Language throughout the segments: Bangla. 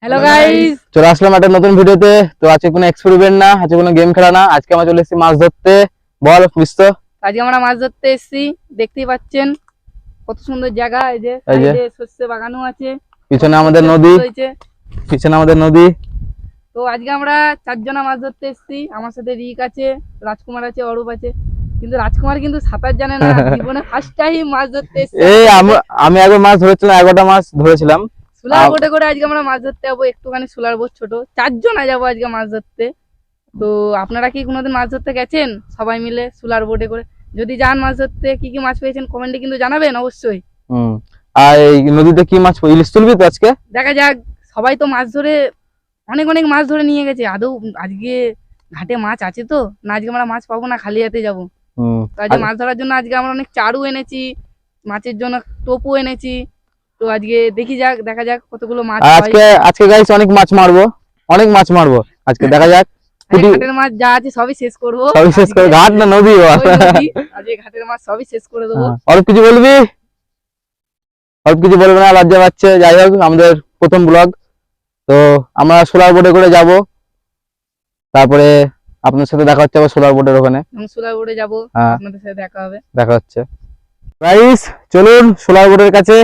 হ্যালো গাইস, চলে আসলাম একটা নতুন ভিডিওতে। তো আজকে কোনো এক্সপেরিমেন্ট না, আজকে কোনো গেম খেলা না, আজকে আমরা চলে এসেছি মাছ ধরতে। বল বিশ্ব। আজকে আমরা মাছ ধরতে এসেছি। দেখতেই পাচ্ছেন কত সুন্দর জায়গা। এই যে এই যে সাইডে শস্য বাগানও আছে, পিছনে কত আমাদের শস্যের নদী, ফুল হয়েছে। পিছনে আমাদের নদী। তো আজকে আমরা চারজনা মাছ ধরতে এসেছি। আমার সাথে রিক আছে, রাজকুমার আছে, অরূপ আছে। কিন্তু রাজকুমার কিন্তু সাঁতার জানে না, জীবনে ফার্স্ট টাইম মাছ ধরতে এসেছে এই আমাদের সাথে। আমি একবার মাছ ধরেছিলাম, 11টা মাছ ধরেছিলাম। সোলার বোটে করে আজকে আমরা মাছ ধরতে যাবো। একটুখানি সোলার বোট ছোট, চারজনা যাবো আজকে মাছ ধরতে। তো আপনারা কি কোনোদিন মাছ ধরতে গেছেন সবাই মিলে সোলার বোটে করে? যদি যান মাছ ধরতে, কি কি মাছ পেয়েছেন কমেন্টে কিন্তু জানাবেন অবশ্যই। আর এই নদীতে কি মাছ, ইলিশ তুলবি তো আজকে? দেখা যাক। সবাই তো মাছ ধরে অনেক অনেক মাছ ধরে নিয়ে গেছে। আদৌ আজকে ঘাটে মাছ আছে তো না? আজকে আমরা মাছ পাবো না, খালি হাতে যাবো। তো আজকে মাছ ধরার জন্য আজকে আমরা অনেক চারু এনেছি, মাছের জন্য টোপু এনেছি। তো আজকে দেখা যাক কতগুলো মাছ আর হয়। আজকে আজকে গাইস অনেক মাছ মারবো, অনেক মাছ মারবো আজকে, দেখা যাক। আজকে ঘাটের মাছ যা আছে সবই শেষ করবো। সবই শেষ করে, ঘাট না নদী? ওই নদী, আজকে ঘাটের মাছ সবই শেষ করে দেবো। অল্প কিছু বলবি? অল্প কিছু বলবে না, লজ্জা পাচ্ছে। যাই হোক, আমাদের প্রথম ব্লগ। তো আমরা সোলার বোটে করে যাব, তারপরে আপনার সাথে দেখা হচ্ছে আবার সোলার বোটের ওখানে। সোলার বোটে যাবো, হ্যাঁ, আপনাদের সাথে দেখা হবে। দেখা হচ্ছে। গাইস চলুন সোলার বোটের কাছে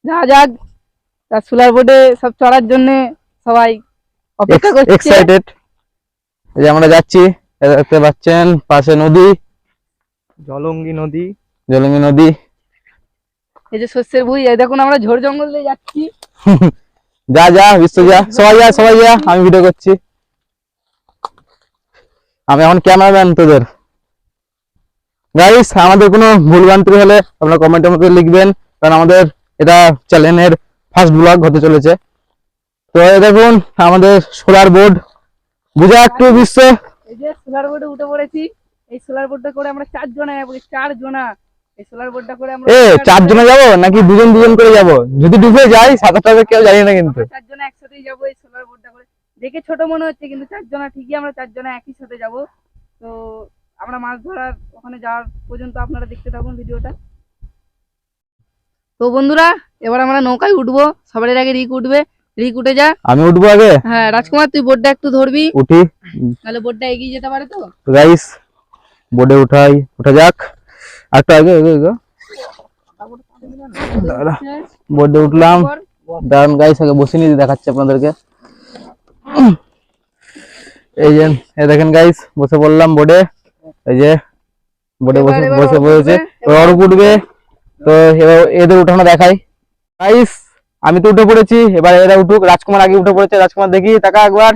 যা যাক। তার সোলার বোটে সব চড়ার জন্য সবাই অপেক্ষা করছে। এক্সাইটেড। এই যে আমরা যাচ্ছি, এই দেখতে পাচ্ছেন পাশে নদী, জলঙ্গি নদী। জলঙ্গি নদী। এই যে শস্যের ভুঁই, এই দেখুন আমরা ঝোড় জঙ্গল দিয়ে যাচ্ছি। যা যা বিশ্ব যা, সবাই যা, সবাই যা, আমি ভিডিও করছি। আমি এখন ক্যামেরাম্যান তোদের। গাইস আমাদের কোনো ভুলভ্রান্তি হলে আপনারা কমেন্টের মধ্যে লিখবেন, কারণ আমাদের এটা চ্যানেলের ফার্স্ট ব্লগ হতে চলেছে। তো এই দেখুন আমাদের সোলার বোর্ড, বুঝা একটু বিশ্ব। এই যে সোলার বোটে উঠে পড়েছি। এই সোলার বোটটা করে আমরা চারজনা যাবো, চারজনা। এই সোলার বোটটা করে আমরা চারজনে যাবো নাকি দুজন দুজন করে যাবো? যদি ডুবে যাই সাঁতার টাতার কেউ জানি না, কিন্তু চারজনা একসাথেই যাবো এই সোলার বোটটা করে। দেখে ছোট মনে হচ্ছে কিন্তু চারজনা ঠিকই, আমরা চারজনা একই সাথে যাবো। তো আমরা মাছ ধরার ওখানে যাওয়ার পর্যন্ত আপনারা দেখতে থাকুন ভিডিওটা। তো বন্ধুরা, এবার আমরা নৌকায় উঠবো। সবার আগে রিক উঠবে। রিক উঠে যা। আমি উঠবো আগে? হ্যাঁ রাজকুমার, তুই বোটটা একটু ধরবি, উঠি। তাহলে বোটটা এগিয়ে যেতে পারে। তো গাইস বোর্ডে উঠা যাক। একটু আগে বোর্ডে উঠলাম। দাঁড়ান গাইস, আগে বসে নিয়ে দেখাচ্ছি আপনাদেরকে। এই যে দেখেন গাইস, বসে পড়লাম বোর্ডে। এই যে বোর্ডে বসে পড়েছে। অরূপ উঠবে। তো এবার এদের উঠানো দেখাই। গাইস আমি তো উঠে পড়েছি, এবার এরা উঠুক। রাজকুমার আগে উঠে পড়েছে। রাজকুমার দেখি টাকা একবার।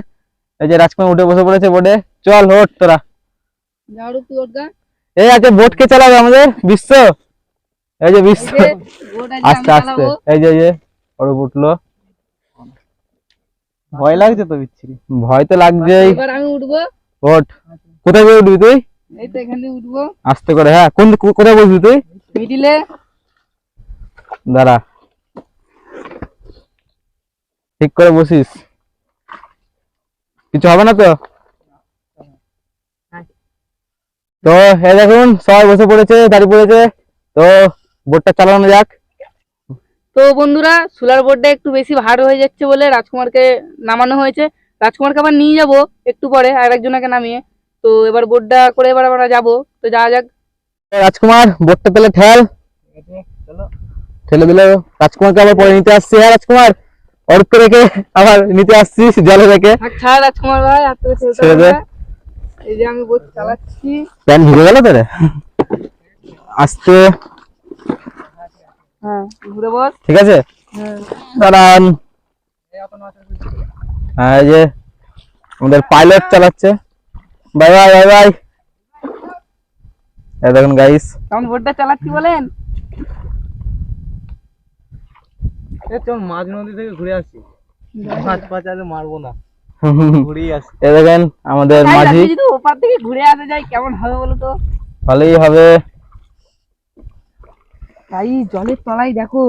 এই যে রাজকুমার উঠে বসে পড়েছে বোর্ডে। চল ওঠ তোরা। এই আছে বোট কে চালাবে আমাদের বিশ্ব। এই যে বিশ্ব আস্তে আস্তে। এই যে অরূপ উঠলো। ভয় লাগছে তো বিচ্ছিরি। ভয় তো লাগছেই। এবার আমি উঠবো। ওঠ। কোথায় গিয়ে উঠবি তুই? এই তো এখানে উঠবো। আস্তে করে। হ্যাঁ, কোথায় বসবি তুই? মিডিলে। দাঁড়া, ঠিক করে বসিস, কিছু হবে না তো? তো এই দেখুন সবাই বসে পড়েছে, দাঁড়িয়ে পড়েছে। তো বোটটা চালানো যাক। তো বন্ধুরা, সোলার বোর্ডটা একটু বেশি ভার হয়ে যাচ্ছে বলে রাজকুমারকে নামানো হয়েছে। রাজকুমারকে আবার নিয়ে যাব একটু পরে, আর একজনকে নামিয়ে। তো এবার বোর্ডটা করে এবার আমরা যাবো। তো যাওয়া যাক। রাজকুমার বোটটা তাহলে ঠেলে দিল। রাজকুমারকে আবার পরে নিতে আসছি। হ্যাঁ রাজকুমার, অরূপকে রেখে আবার নিতে আসছিস জলে রেখে। ছাড় রাজকুমার ভাই, ছেড়ে দে। এই যে আমি বোট চালাচ্ছি। প্যান ভিজে গেল তোরে। আস্তে। হ্যাঁ ঘুরে বস। ঠিক আছে, দাঁড়ান। হ্যাঁ এই যে আমাদের পাইলট চালাচ্ছে। Bye bye bye bye. এই দেখুন গাইস, কেমন বোটটা চালাচ্ছি বলেন? চল মাঝ নদী থেকে ঘুরে আসি। মাছ পাচালে মারবো না, ঘুরেই আসি। এই দেখেন আমাদের মাঝি। যদি ওপার থেকে ঘুরে আসা যায় কেমন হবে বলো তো? ভালোই হবে। তাই জলের তলায় দেখো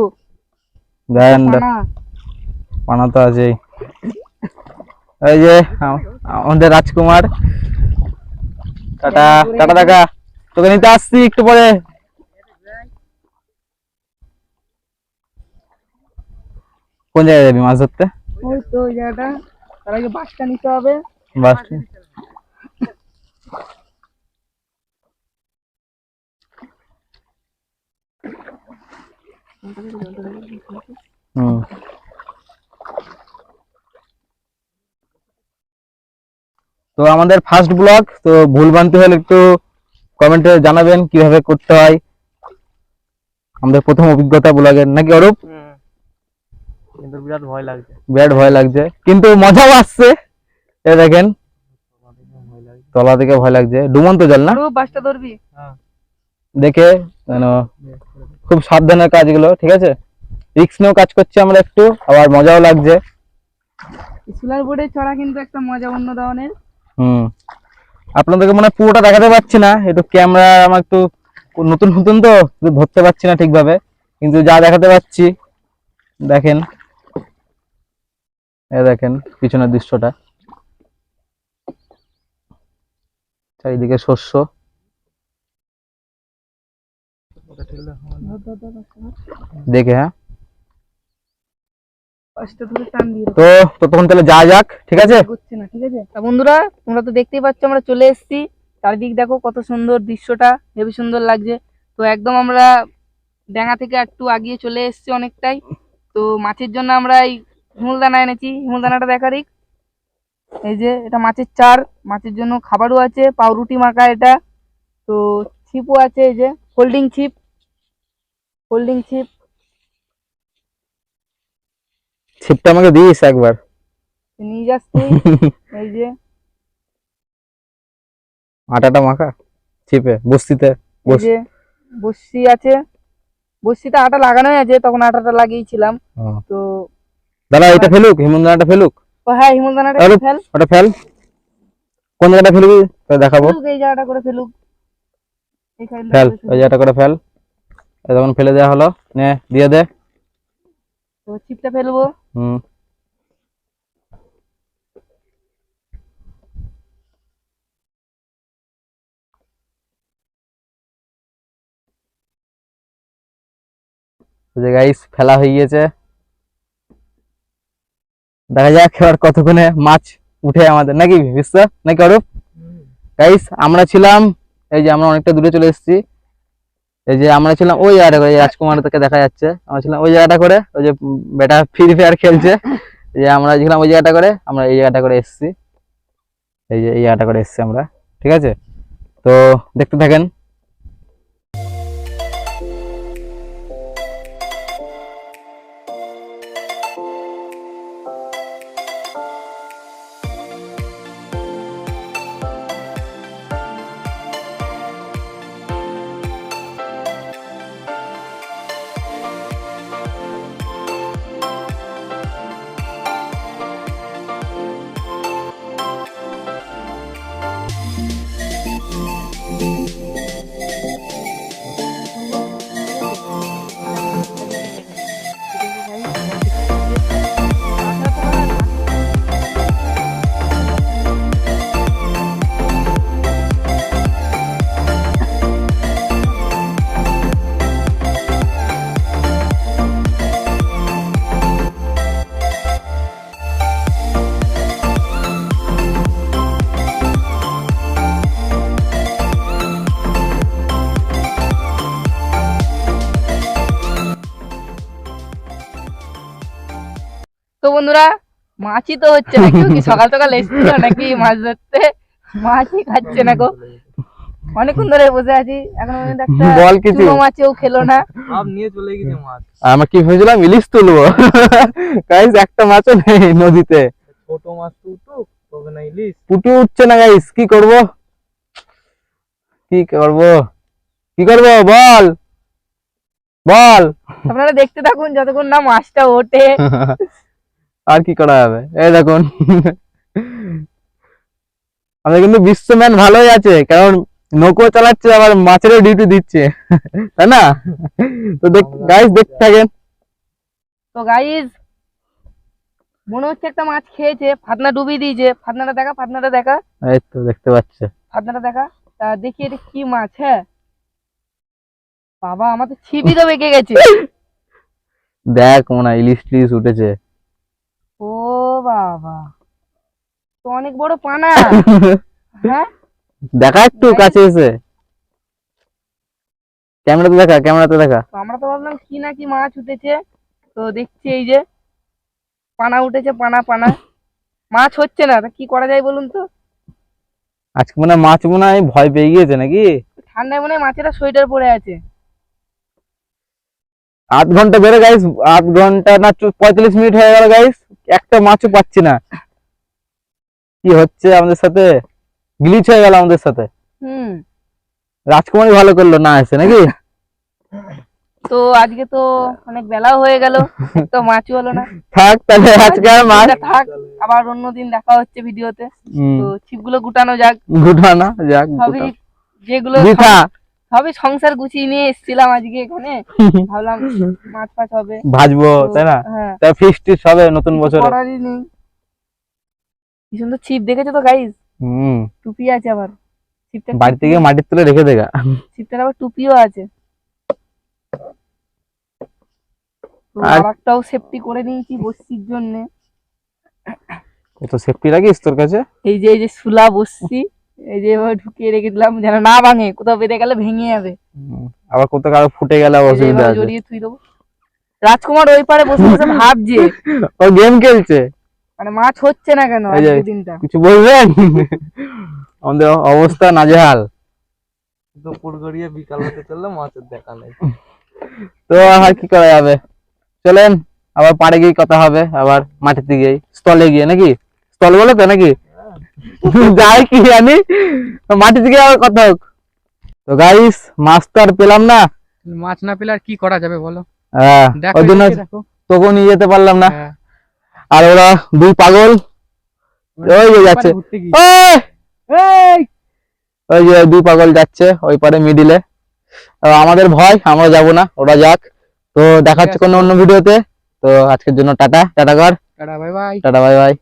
দেন, পানা। পানা তো আছেই। এই যে আমাদের রাজকুমার। টাটা টাটা দেখা, তোকে নিতে আসছি একটু পরে। কোন জায়গায় যাবি মাছ ধরতে? ওই তো ওই জায়গাটা, তার আগে বাসটা নিতে হবে। বাস হুম। তো আমাদের ফার্স্ট ব্লগ, তো ভুল ভ্রান্তি হলে একটু কমেন্টে জানাবেন কিভাবে করতে হয়, আমাদের প্রথম অভিজ্ঞতা ব্লগের, নাকি অরূপ? কিন্তু বিরাট ভয় লাগছে। বিরাট ভয় লাগছে কিন্তু মজাও আসছে। এ দেখেন ভয় লাগছে। তলা থেকে ভয় লাগছে, ডুবন্ত জল না, আরো বাসটা ধরবি। হ্যাঁ। দেখে খুব সাবধানের কাজগুলো, ঠিক আছে? রিস্ক নিয়েও কাজ করছি আমরা একটু, আবার মজাও লাগছে। সোলার বোর্ডে চড়া কিন্তু একটা মজা অন্য ধরনের। আপনাদেরকে মানে পুরোটা দেখাতে পারছি না, একটু ক্যামেরা আমার একটু নতুন নতুন তো একটু ধরতে পারছি না ঠিকভাবে, কিন্তু যা দেখাতে পাচ্ছি দেখেন। দেখেন পিছনের দৃশ্যটা, চারিদিকে শস্য। দেখে হ্যাঁ, বাসটা ধরে টান দিয়ে তো ততক্ষণ তাহলে যা যাক, ঠিক আছে? ঘুরছে না, ঠিক আছে? তা বন্ধুরা, তোমরা তো দেখতেই পাচ্ছ আমরা চলে এসেছি। চারিদিক দেখো কত সুন্দর দৃশ্যটা, হেবি সুন্দর লাগছে। তো একদম আমরা ডাঙ্গা থেকে একটু আগিয়ে চলে এসেছি অনেকটাই। তো মাছের জন্য আমরা এই হিমুলদানা এনেছি, হিমুলদানাটা দেখারি। এই যে এটা মাছের চার, মাছের জন্য খাবারও আছে, পাউরুটি মাখা এটা। তো ছিপও আছে, এই যে ফোল্ডিং ছিপ, ফোল্ডিং ছিপ। ছিপটা আমাকে দিস একবার। নিয়ে যাচ্ছি। এই যে আটাটা মাখা ছিপে, বস্তিতে এই যে বসি আছে, বসিতে আটা লাগানোই আছে, তখন আটাটা লাগিয়েছিলাম। তো দাদা এটা ফেলুক, হিমুন্দানাটা ফেলুক। ও হ্যাঁ, হিমুলদানাটা ফেল, ওটা ফেল। কোন জায়গাটা ফেলবি দেখাবো। এই জায়গাটা করে ফেলুক, ফেল, ওই জায়গাটা করে ফেল। তখন ফেলে দেওয়া হলো, নে দিয়ে দে। তো ছিপটা ফেলবো। গাইস ফেলা হয়ে গেছে, দেখা যাক এবার কতক্ষণে মাছ উঠে আমাদের, নাকি বিশ্ব, নাকি অরূপ? গাইস আমরা ছিলাম, এই যে আমরা অনেকটা দূরে চলে এসেছি। এই যে আমরা ছিলাম ওই জায়গাটা করে, রাজকুমার থেকে দেখা যাচ্ছে, আমরা ছিলাম ওই জায়গাটা করে, ওই যে বেটা ফ্রি ফায়ার খেলছে। এই যে আমরা ছিলাম ওই জায়গাটা করে, আমরা এই জায়গাটা করে এসেছি। এই যে এই জায়গাটা করে এসেছি আমরা, ঠিক আছে? তো দেখতে থাকেন। তো বন্ধুরা, মাছই তো হচ্ছে না, কেউ কি সকাল সকাল এসেছিল নাকি মাছ ধরতে? মাছই খাচ্ছে না গো, অনেকক্ষণ ধরে বসে আছি, এখনো পর্যন্ত একটা বল কিছু। চুনো মাছও খেলো না। সব নিয়ে চলে গেছে মাছ। আমরা কি ভেবেছিলাম ইলিশ তুলবো, গাইস একটা মাছও নেই নদীতে। ছোট মাছ তো উঠুক, তবে না ইলিশ। পুটু উঠছে না গাইস, কি করব, কি করব, কি করব, বল বল। আপনারা দেখতে থাকুন যতক্ষণ না মাছটা ওঠে। আর কি করা যাবে, এই দেখুন আমাদের কিন্তু বিশ্বম্যান ভালোই আছে, কারণ নৌকো চালাচ্ছে আবার মাছেরও ডিউটি দিচ্ছে, তাই না? তো গাইস দেখতে থাকেন। তো গাইস, মনে হচ্ছে একটা মাছ খেয়েছে, ফাতনা ডুবিয়ে দিয়েছে। ফাতনাটা দেখা, ফাতনাটা দেখা, এই তো দেখতে পাচ্ছে, ফাতনাটা দেখা। তা দেখি এটা কি মাছ। হ্যাঁ বাবা, আমার তো ছিপই তো বেঁকে গেছে। দেখ মনে হয় ইলিশ টিলিশ উঠেছে। ও বাবা, তো অনেক বড় পানা। হ্যাঁ, দেখা একটু কাছে এসে, ক্যামেরাতে দেখা, ক্যামেরাতে দেখা। তো আমরা তো ভাবলাম কি না কি মাছ উঠেছে, তো দেখছি এই যে পানা উঠেছে, পানা পানা মাছ হচ্ছে না, তা কি করা যায় বলুন তো? আজকে মনে হয় মাছ মনে হয় ভয় পেয়ে গিয়েছে নাকি? ঠান্ডায় মনে হয় মাছেরা সোয়েটার পরে আছে। 8 ঘন্টা বেড়ে গাইস, 8 ঘন্টা না 45 মিনিট হয়ে গেল গাইস, একটা মাছও পাচ্ছি না। কি হচ্ছে আমাদের সাথে? গ্লিচ হয়ে গেল আমাদের সাথে। হুম, রাজকুমারী ভালো করলো না এসে নাকি? তো আজকে তো অনেক বেলাও হয়ে গেল, তো মাছও হলো না। থাক তাহলে আজকে আর মাছ থাক, আবার অন্যদিন দেখা হচ্ছে ভিডিওতে। তো ছিপগুলো গুটানো যাক। গুটানো যাক, সবই যেগুলো বৃথা সবই সংসার গুছিয়ে নিয়ে এসেছিলাম আজকে এখানে, ভাবলাম মাছ ফাছ হবে, ভাজবো তো, তাই না? হ্যাঁ, তা ফিস্ট হবে নতুন বছরে। করারই নেই। কি সুন্দর ছিপ দেখেছো তো গাইস, হুম, টুপি আছে আবার ছিপটা, বাড়ি থেকে মাটির তুলে রেখে দেখা। ছিপটার আবার টুপিও আছে। তো আর আরেকটাও সেফটি করে নিয়েছি বসির জন্য। কত সেফটি রাখিস তোর কাছে? এই যে সুলা বসছি, এই যে এভাবে ঢুকিয়ে রেখে দিলাম যেন না ভাঙে, কোথাও বেঁধে গেলে ভেঙে যাবে। আবার কত কারো ফুটে গেলে এই যে অসুবিধা এভাবে আছে। জড়িয়ে থুই দেবো। রাজকুমার ওই পারে বসে বসে ভাবছে ও গেম খেলছে। মানে মাছ হচ্ছে না কেন এই যে, আজকে দিনটা। কিছু বলবেন? আমাদের অবস্থা নাজেহাল। দুপুর গড়িয়ে বিকাল হতে চললে মাছের দেখা নেই। তো আর কি করা যাবে, চলেন আবার পাড়ে গিয়ে কথা হবে, আবার মাঠের দিকে স্থলে গিয়ে নাকি, স্থল বলে তো নাকি যাই কি জানি, মাঠের দিকে আবার কথা হোক। তো গাইস মাছ তো আর পেলাম না। মাছ না পেলে আর কি করা যাবে বলো? হ্যাঁ, দেখো ওই জন্য দেখো। তোকেও নিয়ে যেতে পারলাম না। হ্যাঁ। আর ওরা দুই পাগল ওই যে যাচ্ছে, ঘুরতে গিয়ে। ওই ওই যে দুই পাগল যাচ্ছে ওই পারে মিডিলে। আমাদের ভয়, আমরা যাব না, ওরা যাক। তো দেখা হচ্ছে কোনো অন্য ভিডিওতে। তো আজকের জন্য টাটা, টাটা কর, tata bye bye. Tata bye bye.